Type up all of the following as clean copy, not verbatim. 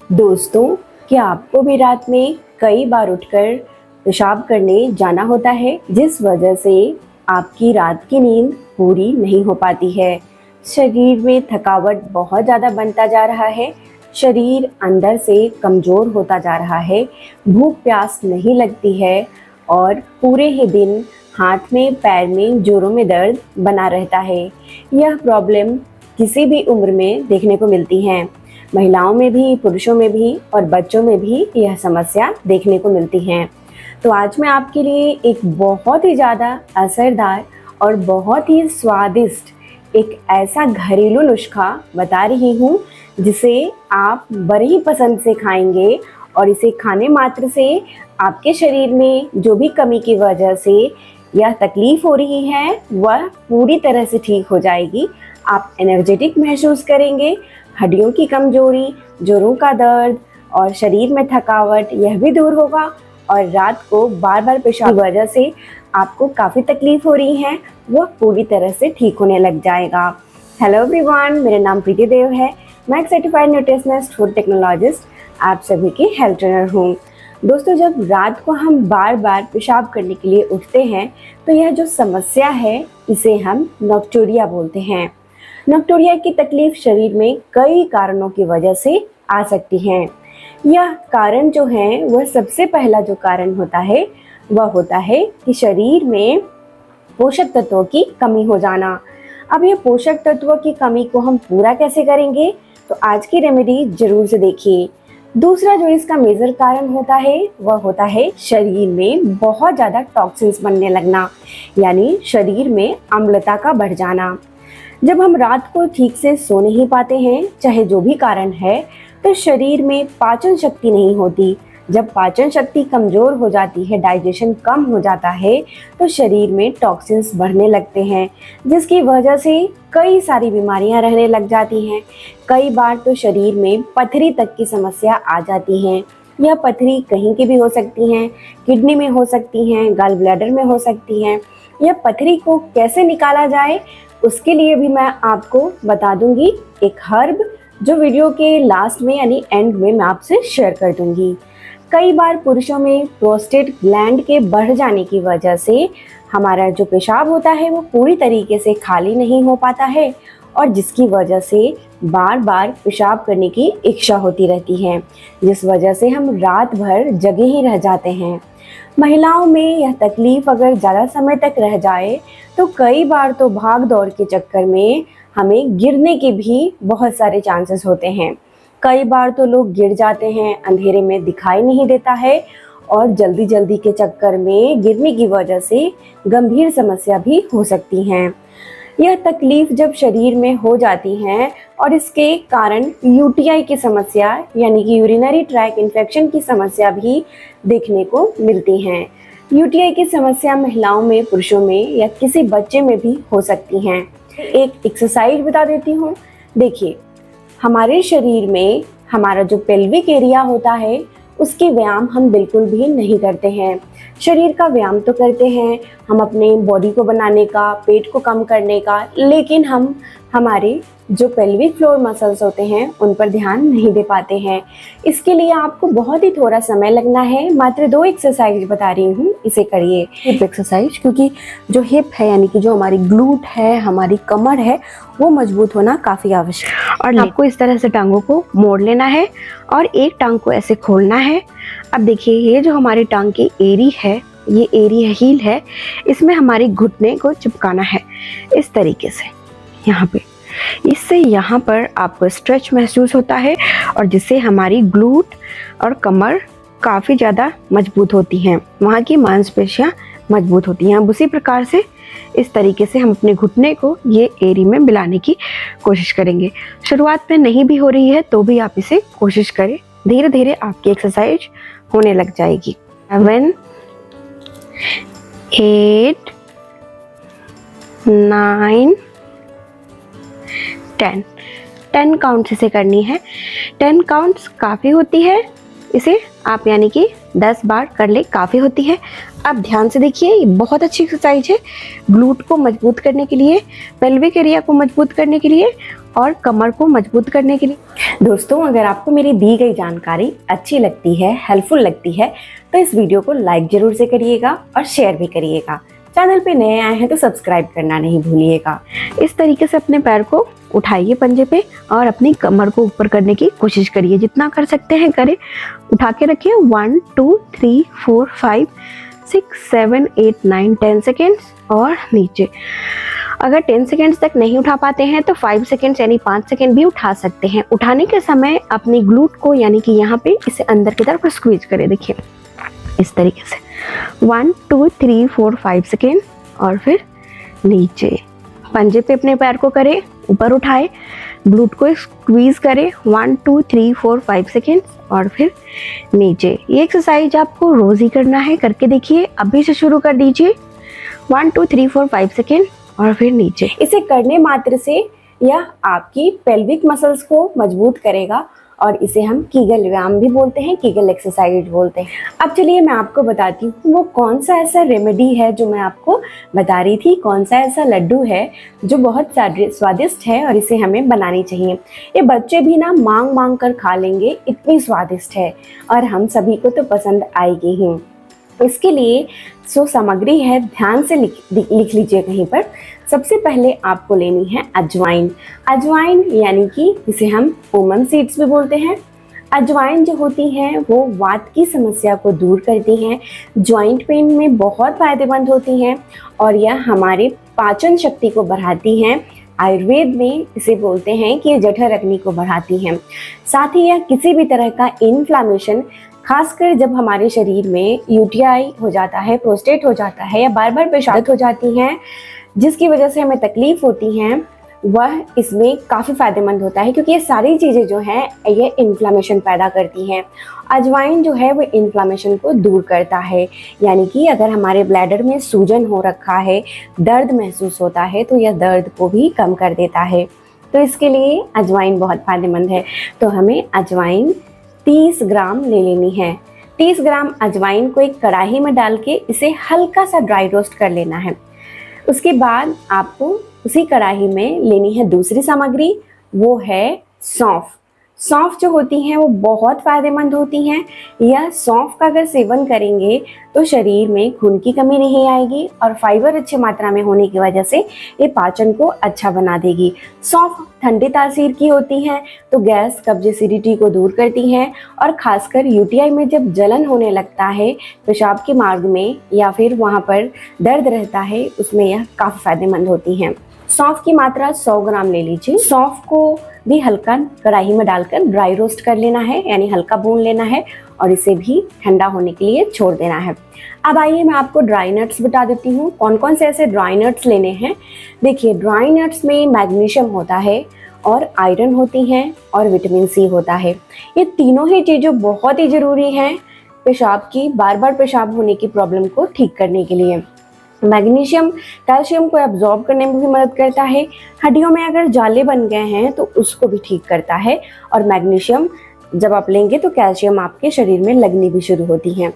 दोस्तों, क्या आपको भी रात में कई बार उठकर पेशाब करने जाना होता है, जिस वजह से आपकी रात की नींद पूरी नहीं हो पाती है। शरीर में थकावट बहुत ज़्यादा बनता जा रहा है, शरीर अंदर से कमज़ोर होता जा रहा है, भूख प्यास नहीं लगती है और पूरे ही दिन हाथ में पैर में जोड़ों में दर्द बना रहता है। यह प्रॉब्लम किसी भी उम्र में देखने को मिलती है। महिलाओं में भी, पुरुषों में भी और बच्चों में भी यह समस्या देखने को मिलती है। तो आज मैं आपके लिए एक बहुत ही ज़्यादा असरदार और बहुत ही स्वादिष्ट एक ऐसा घरेलू नुस्खा बता रही हूँ, जिसे आप बड़े ही पसंद से खाएंगे और इसे खाने मात्र से आपके शरीर में जो भी कमी की वजह से यह तकलीफ हो रही है वह पूरी तरह से ठीक हो जाएगी। आप एनर्जेटिक महसूस करेंगे, हड्डियों की कमजोरी, जोड़ों का दर्द और शरीर में थकावट यह भी दूर होगा और रात को बार बार पेशाब की वजह से आपको काफ़ी तकलीफ हो रही है वह पूरी तरह से ठीक होने लग जाएगा। हेलो एवरीवन, मेरा नाम प्रीति देव है। मैं एक सर्टिफाइड न्यूट्रिशनिस्ट, फूड टेक्नोलॉजिस्ट, आप सभी की हेल्थ ट्रेनर हूँ। दोस्तों, जब रात को हम बार बार पेशाब करने के लिए उठते हैं तो यह जो समस्या है इसे हम नॉक्टूरिया बोलते हैं। नॉक्टूरिया की तकलीफ शरीर में कई कारणों की वजह से आ सकती है। यह कारण जो है वह सबसे पहला जो कारण होता है वह होता है कि शरीर में पोषक तत्वों की कमी हो जाना। अब ये पोषक तत्वों की कमी को हम पूरा कैसे करेंगे, तो आज की रेमेडी जरूर से देखिए। दूसरा जो इसका मेजर कारण होता है वह होता है शरीर में बहुत ज़्यादा टॉक्सिन्स बनने लगना, यानी शरीर में अम्लता का बढ़ जाना। जब हम रात को ठीक से सो नहीं पाते हैं, चाहे जो भी कारण है, तो शरीर में पाचन शक्ति नहीं होती। जब पाचन शक्ति कमज़ोर हो जाती है, डाइजेशन कम हो जाता है, तो शरीर में टॉक्सिन्स बढ़ने लगते हैं, जिसकी वजह से कई सारी बीमारियां रहने लग जाती हैं। कई बार तो शरीर में पथरी तक की समस्या आ जाती है। यह पथरी कहीं की भी हो सकती हैं, किडनी में हो सकती हैं, गॉल ब्लैडर में हो सकती हैं। यह पथरी को कैसे निकाला जाए उसके लिए भी मैं आपको बता दूंगी एक हर्ब, जो वीडियो के लास्ट में यानी एंड में मैं आपसे शेयर कर दूंगी। कई बार पुरुषों में प्रोस्टेट ग्लैंड के बढ़ जाने की वजह से हमारा जो पेशाब होता है वो पूरी तरीके से खाली नहीं हो पाता है और जिसकी वजह से बार बार पेशाब करने की इच्छा होती रहती है, जिस वजह से हम रात भर जगे ही रह जाते हैं। महिलाओं में यह तकलीफ अगर ज़्यादा समय तक रह जाए तो कई बार तो भाग दौड़ के चक्कर में हमें गिरने के भी बहुत सारे चांसेस होते हैं। कई बार तो लोग गिर जाते हैं, अंधेरे में दिखाई नहीं देता है और जल्दी जल्दी के चक्कर में गिरने की वजह से गंभीर समस्या भी हो सकती हैं। यह तकलीफ जब शरीर में हो जाती है और इसके कारण यूटीआई की समस्या यानी कि यूरिनरी ट्रैक इन्फेक्शन की समस्या भी देखने को मिलती हैं। यूटीआई की समस्या महिलाओं में, पुरुषों में या किसी बच्चे में भी हो सकती हैं। एक एक्सरसाइज बता देती हूँ। देखिए, हमारे शरीर में हमारा जो पेल्विक एरिया होता है उसके व्यायाम हम बिल्कुल भी नहीं करते हैं। शरीर का व्यायाम तो करते हैं हम अपने बॉडी को बनाने का, पेट को कम करने का, लेकिन हम हमारे जो पेल्विक फ्लोर मसल्स होते हैं उन पर ध्यान नहीं दे पाते हैं। इसके लिए आपको बहुत ही थोड़ा समय लगना है। मात्र 2 एक्सरसाइज बता रही हूँ, इसे करिए। हिप एक्सरसाइज, क्योंकि जो हिप है यानी कि जो हमारी ग्लूट है, हमारी कमर है, वो मजबूत होना काफ़ी आवश्यक है। और आपको इस तरह से टांगों को मोड़ लेना है और एक टांग को ऐसे खोलना है। अब देखिए, ये जो हमारी टांग की एड़ी है, ये एड़ी है, हील है, इसमें हमारी घुटने को चिपकाना है इस तरीके से यहाँ पे। इससे यहाँ पर आपको स्ट्रेच महसूस होता है और जिससे हमारी ग्लूट और कमर काफ़ी ज़्यादा मजबूत होती हैं, वहाँ की मांसपेशियाँ मजबूत होती हैं। अब उसी प्रकार से इस तरीके से हम अपने घुटने को ये एरी में मिलाने की कोशिश करेंगे। शुरुआत में नहीं भी हो रही है तो भी आप इसे कोशिश करें, धीरे धीरे आपकी एक्सरसाइज होने लग जाएगी। 7 8 9 10 काउंट्स इसे करनी है। 10 काउंट्स काफ़ी होती है इसे आप यानी कि 10 बार कर ले, काफ़ी होती है। अब ध्यान से देखिए, ये बहुत अच्छी एक्सरसाइज है ग्लूट को मजबूत करने के लिए, पेल्विक एरिया को मजबूत करने के लिए और कमर को मजबूत करने के लिए। दोस्तों, अगर आपको मेरी दी गई जानकारी अच्छी लगती है, हेल्पफुल लगती है, तो इस वीडियो को लाइक जरूर से करिएगा और शेयर भी करिएगा। चैनल पे नए आए हैं तो सब्सक्राइब करना नहीं भूलिएगा। इस तरीके से अपने पैर को उठाइए पंजे पे और अपनी कमर को ऊपर करने की कोशिश करिए, जितना कर सकते हैं करें। उठा के रखिए 1 2 3 4 5 6 7 8 9 10 सेकेंड्स और नीचे। अगर 10 सेकेंड्स तक नहीं उठा पाते हैं तो 5 सेकेंड्स यानी 5 सेकेंड भी उठा सकते हैं। उठाने के समय अपनी ग्लूट को यानी कि यहाँ पे इसे अंदर की तरफ स्क्वीज करें, देखिए इस तरीके से 1 2 3 4 5 सेकेंड और फिर नीचे। पंजे पे अपने पैर को करें, ऊपर उठाए, ग्लूट को स्क्वीज करें 1 2 3 4 5 सेकेंड और फिर नीचे। ये एक्सरसाइज आपको रोज ही करना है, करके देखिए, अभी से शुरू कर दीजिए। 1 2 3 4 5 सेकेंड और फिर नीचे। इसे करने मात्र से यह आपकी पेल्विक मसल्स को मजबूत करेगा और इसे हम कीगल व्यायाम भी बोलते हैं, कीगल एक्सरसाइज बोलते हैं। अब चलिए मैं आपको बताती हूँ वो कौन सा ऐसा रेमेडी है जो मैं आपको बता रही थी, कौन सा ऐसा लड्डू है जो बहुत स्वादिष्ट है और इसे हमें बनानी चाहिए। ये बच्चे भी ना मांग मांग कर खा लेंगे, इतनी स्वादिष्ट है और हम सभी को तो पसंद आएगी ही। इसके लिए जो सामग्री है ध्यान से लिख लीजिए कहीं पर। सबसे पहले आपको लेनी है अजवाइन। अजवाइन यानी कि इसे हम ओमम सीड्स भी बोलते हैं। अजवाइन जो होती हैं वो वात की समस्या को दूर करती हैं, जॉइंट पेन में बहुत फायदेमंद होती हैं और यह हमारे पाचन शक्ति को बढ़ाती हैं। आयुर्वेद में इसे बोलते हैं कि ये जठर अग्नि को बढ़ाती हैं। साथ ही यह किसी भी तरह का इन्फ्लामेशन, खासकर जब हमारे शरीर में यूटीआई हो जाता है, प्रोस्टेट हो जाता है या बार बार पेशाब हो जाती हैं, जिसकी वजह से हमें तकलीफ होती हैं, वह इसमें काफ़ी फ़ायदेमंद होता है क्योंकि ये सारी चीज़ें जो हैं ये इन्फ्लामेशन पैदा करती हैं। अजवाइन जो है वो इन्फ्लामेशन को दूर करता है, यानी कि अगर हमारे ब्लैडर में सूजन हो रखा है, दर्द महसूस होता है, तो यह दर्द को भी कम कर देता है। तो इसके लिए अजवाइन बहुत फ़ायदेमंद है। तो हमें अजवाइन 30 ग्राम ले लेनी है। 30 ग्राम अजवाइन को एक कढ़ाई में डाल के इसे हल्का सा ड्राई रोस्ट कर लेना है। उसके बाद आपको उसी कढ़ाई में लेनी है दूसरी सामग्री, वो है सौंफ। सौंफ जो होती हैं वो बहुत फ़ायदेमंद होती हैं। यह सौंफ का अगर सेवन करेंगे तो शरीर में खून की कमी नहीं आएगी और फाइबर अच्छी मात्रा में होने की वजह से ये पाचन को अच्छा बना देगी। सौंफ ठंडी तासीर की होती हैं तो गैस, कब्ज, एसिडिटी को दूर करती हैं और ख़ासकर यूटीआई में जब जलन होने लगता है पेशाब के मार्ग में या फिर वहाँ पर दर्द रहता है, उसमें यह काफ़ी फ़ायदेमंद होती हैं। सौंफ की मात्रा 100 ग्राम ले लीजिए। सौंफ को भी हल्का कढ़ाई में डालकर ड्राई रोस्ट कर लेना है, यानी हल्का भून लेना है और इसे भी ठंडा होने के लिए छोड़ देना है। अब आइए मैं आपको ड्राई नट्स बता देती हूँ कौन कौन से ऐसे ड्राई नट्स लेने हैं। देखिए, ड्राई नट्स में मैग्नीशियम होता है और आयरन होती हैं और विटामिन सी होता है। ये तीनों ही चीज़ें बहुत ही ज़रूरी हैं पेशाब की, बार बार पेशाब होने की प्रॉब्लम को ठीक करने के लिए। मैग्नीशियम कैल्शियम को एब्जॉर्ब करने में भी मदद करता है। हड्डियों में अगर जाले बन गए हैं तो उसको भी ठीक करता है और मैग्नीशियम जब आप लेंगे तो कैल्शियम आपके शरीर में लगनी भी शुरू होती है।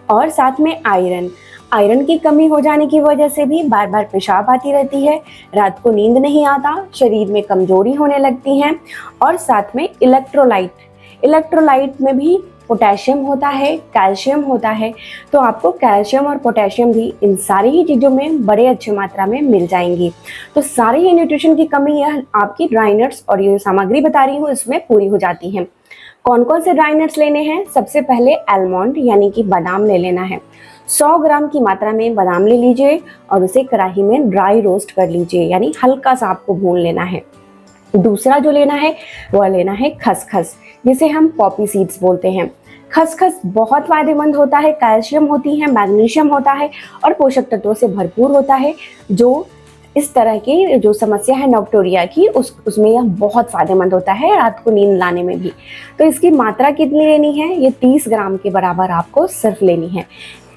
और साथ में आयरन की कमी हो जाने की वजह से भी बार बार पेशाब आती रहती है, रात को नींद नहीं आता, शरीर में कमजोरी होने लगती है। और साथ में इलेक्ट्रोलाइट में भी पोटेशियम होता है, कैल्शियम होता है, तो आपको कैल्शियम और पोटेशियम भी इन सारी ही चीज़ों में बड़े अच्छे मात्रा में मिल जाएंगी। तो सारी ही न्यूट्रिशन की कमी यह आपकी ड्राई नट्स और ये सामग्री बता रही हूँ इसमें पूरी हो जाती है। कौन कौन से ड्राई नट्स लेने हैं? सबसे पहले आलमंड यानी कि बादाम ले लेना है। 100 ग्राम की मात्रा में बादाम ले लीजिए और उसे कढ़ाई में ड्राई रोस्ट कर लीजिए, यानी हल्का सा आपको भून लेना है। दूसरा जो लेना है वह लेना है खसखस, जिसे हम पॉपी सीड्स बोलते हैं। खसखस बहुत फायदेमंद होता है, कैल्शियम होती है, मैग्नीशियम होता है और पोषक तत्वों से भरपूर होता है। जो इस तरह की जो समस्या है नॉक्टोरिया की उसमें यह बहुत फायदेमंद होता है, रात को नींद लाने में भी। तो इसकी मात्रा कितनी लेनी है? ये 30 ग्राम के बराबर आपको सिर्फ लेनी है।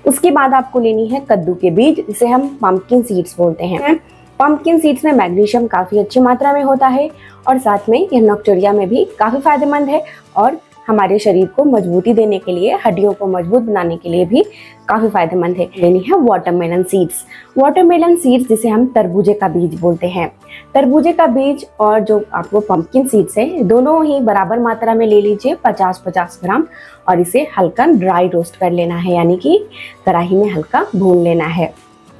उसके बाद आपको लेनी है कद्दू के बीज, जिसे हम पंपकिन सीड्स बोलते हैं। पंपकिन सीड्स में मैग्नीशियम काफ़ी अच्छी मात्रा में होता है और साथ में यह नॉक्टोरिया में भी काफ़ी फायदेमंद है और हमारे शरीर को मजबूती देने के लिए, हड्डियों को मजबूत बनाने के लिए भी काफ़ी फायदेमंद है। लेनी है वाटरमेलन सीड्स। वाटरमेलन सीड्स जिसे हम तरबूजे का बीज बोलते हैं। तरबूजे का बीज और जो आपको पंपकिन सीड्स है, दोनों ही बराबर मात्रा में ले लीजिए, 50-50 ग्राम, और इसे हल्का ड्राई रोस्ट कर लेना है, यानी कि कढ़ाई में हल्का भून लेना है।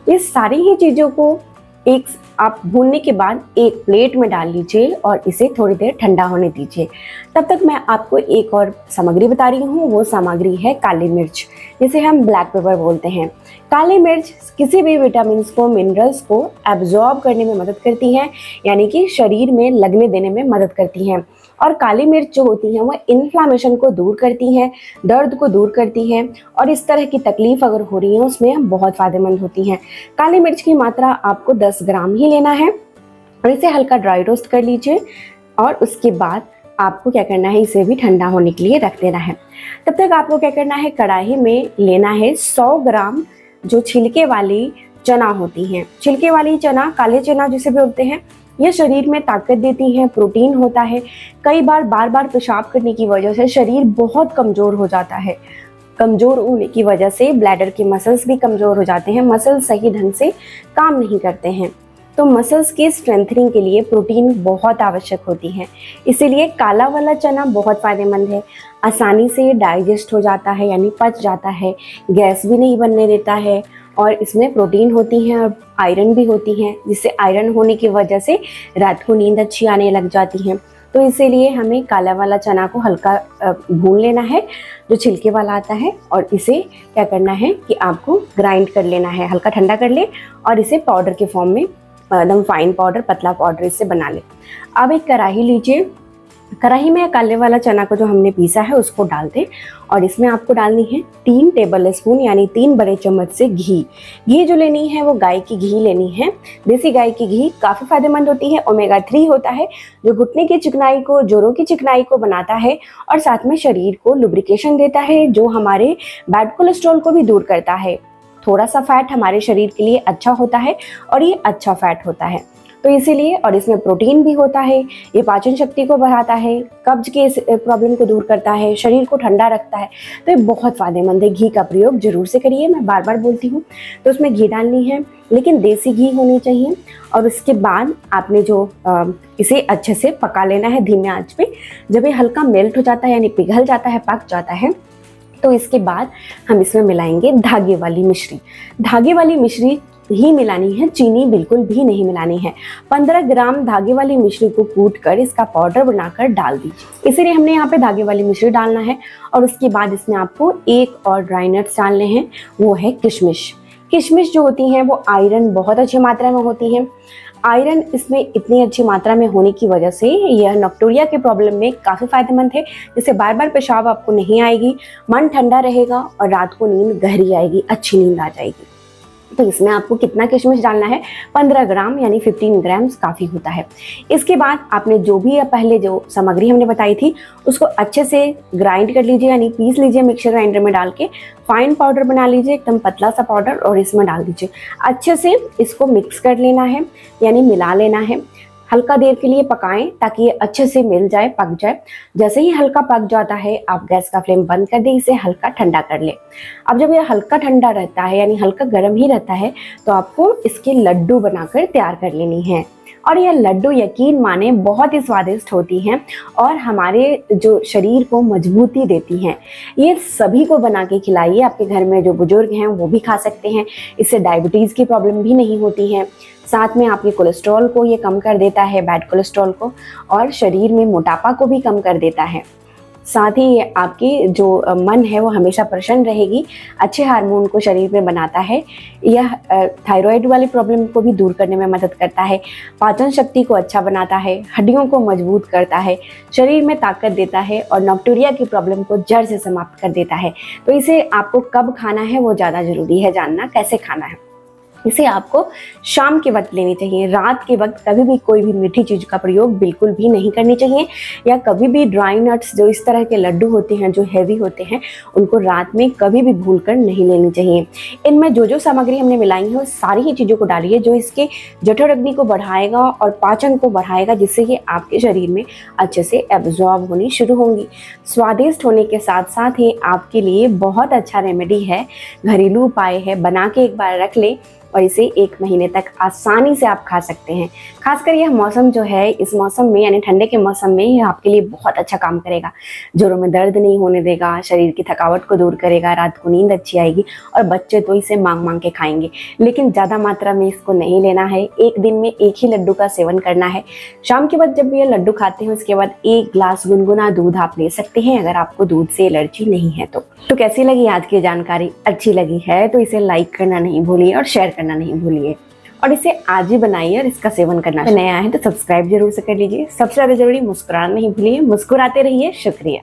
ये सारी ही चीज़ों को एक आप भूनने के बाद एक प्लेट में डाल लीजिए और इसे थोड़ी देर ठंडा होने दीजिए। तब तक मैं आपको एक और सामग्री बता रही हूँ। वो सामग्री है काली मिर्च, जिसे हम ब्लैक पेपर बोलते हैं। काली मिर्च किसी भी विटामिन्स को, मिनरल्स को एब्जॉर्ब करने में मदद करती है, यानी कि शरीर में लगने देने में मदद करती हैं। और काली मिर्च जो होती हैं वो इन्फ्लामेशन को दूर करती हैं, दर्द को दूर करती हैं, और इस तरह की तकलीफ अगर हो रही है उसमें बहुत फ़ायदेमंद होती हैं। काली मिर्च की मात्रा आपको 10 ग्राम ही लेना है और इसे हल्का ड्राई रोस्ट कर लीजिए। और उसके बाद आपको क्या करना है, इसे भी ठंडा होने के लिए रख देना है। तब तक आपको क्या करना है, कढ़ाई में लेना है 100 ग्राम जो छिलके वाली चना होती हैं। छिलके वाली चना, काले चना जिसे भी बोलते हैं, ये शरीर में ताकत देती हैं, प्रोटीन होता है। कई बार बार बार पेशाब करने की वजह से शरीर बहुत कमज़ोर हो जाता है। कमज़ोर होने की वजह से ब्लैडर के मसल्स भी कमज़ोर हो जाते हैं, मसल्स सही ढंग से काम नहीं करते हैं। तो मसल्स के स्ट्रेंथनिंग के लिए प्रोटीन बहुत आवश्यक होती है। इसीलिए काला वाला चना बहुत फ़ायदेमंद है, आसानी से डाइजेस्ट हो जाता है, यानी पच जाता है, गैस भी नहीं बनने देता है, और इसमें प्रोटीन होती हैं और आयरन भी होती हैं, जिससे आयरन होने की वजह से रात को नींद अच्छी आने लग जाती है। तो इसीलिए हमें काला वाला चना को हल्का भून लेना है, जो छिलके वाला आता है, और इसे क्या करना है कि आपको ग्राइंड कर लेना है, हल्का ठंडा कर ले और इसे पाउडर के फॉर्म में, एकदम फाइन पाउडर, पतला पाउडर इससे बना ले। अब एक कढ़ाई लीजिए, कढ़ाई में काले वाला चना को जो हमने पीसा है उसको डाल दें, और इसमें आपको डालनी है 3 टेबल स्पून यानी 3 बड़े चम्मच से घी। घी जो लेनी है वो गाय की घी लेनी है। देसी गाय की घी काफ़ी फायदेमंद होती है, ओमेगा 3 होता है जो घुटने की चिकनाई को, जोड़ों की चिकनाई को बनाता है, और साथ में शरीर को लुब्रिकेशन देता है, जो हमारे बैड कोलेस्ट्रॉल को भी दूर करता है। थोड़ा सा फैट हमारे शरीर के लिए अच्छा होता है और ये अच्छा फैट होता है, तो इसीलिए, और इसमें प्रोटीन भी होता है। ये पाचन शक्ति को बढ़ाता है, कब्ज के प्रॉब्लम को दूर करता है, शरीर को ठंडा रखता है। तो ये बहुत फ़ायदेमंद है। घी का प्रयोग जरूर से करिए, मैं बार बार बोलती हूँ। तो उसमें घी डालनी है, लेकिन देसी घी होनी चाहिए। और उसके बाद आपने जो इसे अच्छे से पका लेना है धीमे आंच पे। जब ये हल्का मेल्ट हो जाता है, यानी पिघल जाता है, पक जाता है, तो इसके बाद हम इसमें मिलाएंगे धागे वाली मिश्री। धागे वाली मिश्री ही मिलानी है, चीनी बिल्कुल भी नहीं मिलानी है। 15 ग्राम धागे वाली मिश्री को कूट कर इसका पाउडर बनाकर डाल दीजिए। इसीलिए हमने यहाँ पे धागे वाली मिश्री डालना है। और उसके बाद इसमें आपको एक और ड्राई नट्स डालने हैं, वो है किशमिश। किशमिश जो होती हैं वो आयरन बहुत अच्छी मात्रा में होती हैं। आयरन इसमें इतनी अच्छी मात्रा में होने की वजह से यह नॉक्टूरिया के प्रॉब्लम में काफ़ी फायदेमंद है, जिससे बार बार पेशाब आपको नहीं आएगी, मन ठंडा रहेगा और रात को नींद गहरी आएगी, अच्छी नींद आ जाएगी। तो इसमें आपको कितना किशमिश डालना है, 15 ग्राम यानी 15 ग्राम्स काफ़ी होता है। इसके बाद आपने जो भी पहले जो सामग्री हमने बताई थी उसको अच्छे से ग्राइंड कर लीजिए, यानी पीस लीजिए मिक्सर ग्राइंडर में डाल के, फाइन पाउडर बना लीजिए, एकदम पतला सा पाउडर, और इसमें डाल दीजिए। अच्छे से इसको मिक्स कर लेना है, यानी मिला लेना है। हल्का देर के लिए पकाएं ताकि ये अच्छे से मिल जाए, पक जाए। जैसे ही हल्का पक जाता है आप गैस का फ्लेम बंद कर दें, इसे हल्का ठंडा कर लें। अब जब ये हल्का ठंडा रहता है, यानी हल्का गर्म ही रहता है, तो आपको इसके लड्डू बनाकर तैयार कर लेनी है। और यह लड्डू यकीन माने बहुत ही स्वादिष्ट होती हैं और हमारे जो शरीर को मजबूती देती हैं। ये सभी को बना के खिलाइए, आपके घर में जो बुजुर्ग हैं वो भी खा सकते हैं। इससे डायबिटीज़ की प्रॉब्लम भी नहीं होती है। साथ में आपके कोलेस्ट्रॉल को ये कम कर देता है, बैड कोलेस्ट्रॉल को, और शरीर में मोटापा को भी कम कर देता है। साथ ही आपकी जो मन है वो हमेशा प्रसन्न रहेगी, अच्छे हार्मोन को शरीर में बनाता है। यह थायराइड वाली प्रॉब्लम को भी दूर करने में मदद करता है, पाचन शक्ति को अच्छा बनाता है, हड्डियों को मजबूत करता है, शरीर में ताकत देता है और नॉक्टूरिया की प्रॉब्लम को जड़ से समाप्त कर देता है। तो इसे आपको कब खाना है वो ज़्यादा ज़रूरी है जानना, कैसे खाना है। इसे आपको शाम के वक्त लेनी चाहिए। रात के वक्त कभी भी कोई भी मीठी चीज़ का प्रयोग बिल्कुल भी नहीं करनी चाहिए, या कभी भी ड्राई नट्स जो इस तरह के लड्डू होते हैं जो हैवी होते हैं उनको रात में कभी भी भूलकर नहीं लेनी चाहिए। इनमें जो जो सामग्री हमने मिलाई है उस सारी ही चीज़ों को डालिए जो इसके जठर अग्नि को बढ़ाएगा और पाचन को बढ़ाएगा, जिससे ये आपके शरीर में अच्छे से एब्जॉर्ब होनी शुरू होंगी। स्वादिष्ट होने के साथ साथ ही आपके लिए बहुत अच्छा रेमेडी है, घरेलू उपाय है। बना के एक बार रख लें और इसे 1 महीने तक आसानी से आप खा सकते हैं। खासकर यह मौसम जो है, इस मौसम में यानी ठंडे के मौसम में यह आपके लिए बहुत अच्छा काम करेगा। जोड़ों में दर्द नहीं होने देगा, शरीर की थकावट को दूर करेगा, रात को नींद अच्छी आएगी और बच्चे तो इसे मांग मांग के खाएंगे। लेकिन ज़्यादा मात्रा में इसको नहीं लेना है, एक दिन में 1 ही लड्डू का सेवन करना है। शाम के बाद जब ये लड्डू खाते हैं उसके बाद 1 ग्लास गुनगुना दूध आप ले सकते हैं, अगर आपको दूध से एलर्जी नहीं है तो कैसी लगी आज की जानकारी? अच्छी लगी है तो इसे लाइक करना नहीं भूलिए और शेयर करना नहीं भूलिए, और इसे आज ही बनाइए और इसका सेवन करना। नया है तो सब्सक्राइब जरूर से कर लीजिए। सबसे ज्यादा जरूरी मुस्कुराना नहीं भूलिए। मुस्कुराते रहिए। शुक्रिया।